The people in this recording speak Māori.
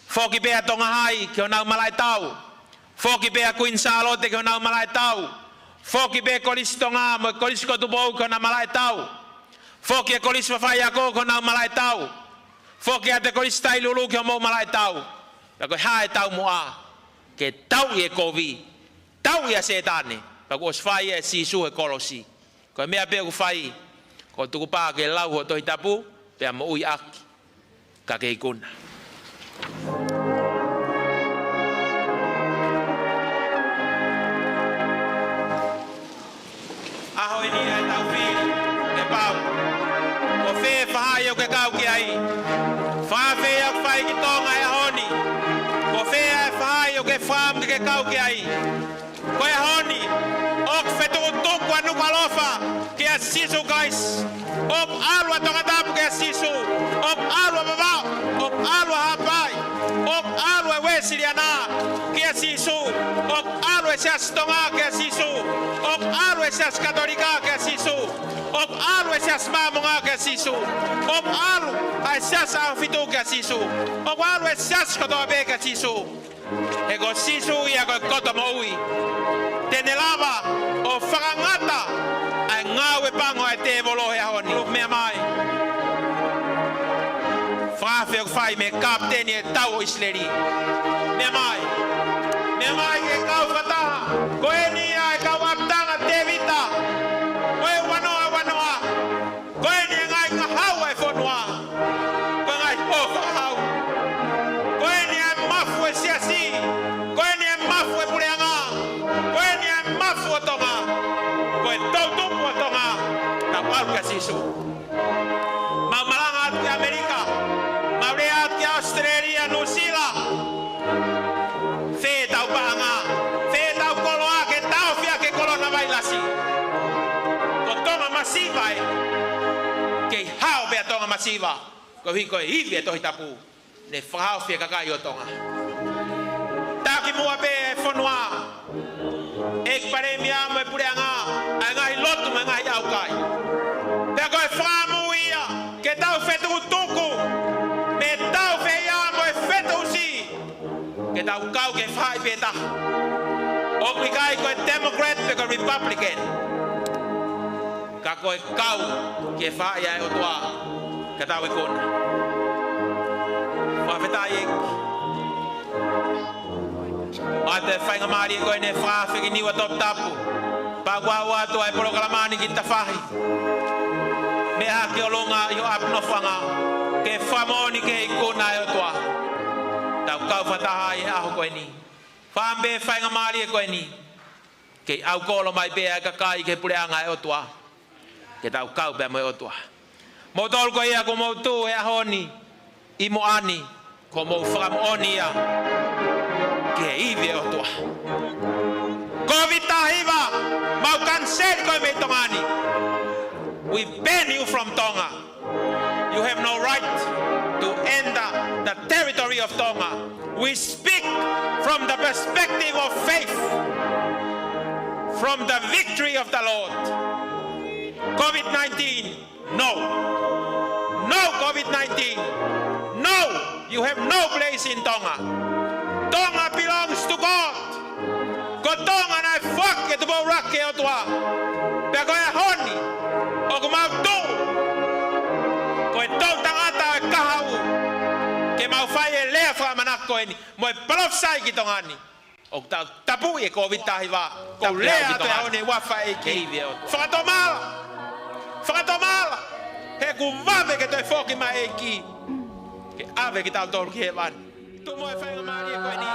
Foki bea tonga hai ke ona malai tau. Foki bea kuin salote ke ona malai tau. Foki bea kolis tonga mo kolis ko tubo ke ona malai tau. Foki e kolis fafaya ko ke ona malai tau. Foki ate kolis tai lulu ke mo malai tau. La ko hai tau moa ke tau ye kovi. Tau ya setane. Pa ko sfai e sisu e kolosi. Ko mea bea ku fai. Ko tuku pa ke lau ho to tapu pe mo ui aki. Ka ke ikuna. Aho ini ai tau fi ke pau. Ko fe fa yo ke kau ki ai. Fa fe yo fai ki tonga e honi. Ko fe fa yo ke fam ke kau ki ai. Ko e honi. Ok fetu tuk wa nu kalofa ki a sisu guys. Ok alwa tonga tapu ki a sisu. Ok alwa baba. Ok alwa hapai. Ok alwa wesiliana ki a sisu. Ok alwa sias tonga ki a sisu. Ok alwa sias katolika ki a sisu. Ok alwa sias mamunga ki a sisu. Ok alwa sias afitu ki a sisu. Ok alwa sias kotobe ki a sisu. Ego sisu ia ko koto moui. Tenelava o whakangata ai ngawe pango ai te volo he honi. Mea mai. Whawhewh whai me kapteni e tau isleri. Mea mai. Mea mai ke kau whataha. Ko e ni ai kau aptanga Davida. Ko e wanoa wanoa. Ko e ni ngai ngahau ai whanua. Ko ngai o whahau. Ko e ni ai mafu e siasi. Ko e ni ai mafu e pureanga. Ko e ni ai mafu o tonga. Ko e tautupu o tonga. Na waru ka sisu. Malanga atu ki Amerika. Maure atu ki Australia, New Zealand. Fe tau paanga. Fe tau koloa ke tau fia ke kolona vailasi. Ko tonga masiva e. Ke hao bea tonga masiva. Ko hiko e hivi e tohi tapu. Ne whahao fia kakai o tonga. Taki mua be e whanua. Ek pare mi amo e pureanga. Ai ngahi lotu me ngahi aukai. Te koe whamu ia. Ke tau whetu tuku. Me tau whe amo e whetu si. Ke tau kau ke whai peta. O mi kai koe Democrat pe koe Republican. Ka koe kau ke whai ai o tua. Ke tau e kona. Whawhetai eki. Ate whainga maari e koe ne whawhiki niwa top tapu. Pagua watu ai programani ki tawhahi. Me hake o longa i o apnofanga. Ke whamoni ke ikuna e o toa. Tau kau whataha i aho koe ni. Whambe whainga maari e koe ni. Ke au kolo mai bea e kakai ke pureanga e o toa. Ke tau kau bea mo e o toa. Mo tolu koe ia ko mo tu e ahoni. I mo ani. Ko mo whakamoni ia. Ke iwi e o toa. Covid tahiva. Mau cancel koe me tongani. We ban you from Tonga. You have no right to enter the territory of Tonga. We speak from the perspective of faith. From the victory of the Lord. COVID-19, no. No COVID-19. No, you have no place in Tonga. Tonga belongs to God. Ko Tonga na fuck it bo rakke o tua. Pe ko e honi. O ko mau tu. Ko e tau tangata e kahau. Ke mau fai e lea wha manako e ni. Mo e palofsai ki tongani. O tau tapu e COVID tahiwa. Ko lea te honi wafa e ki. Whakatomala. Whakatomala. He ku wame ke toi whoki ma e ki. Ke ave ki tau toru ki he wani. Tu mo e whainga maari e koe ni.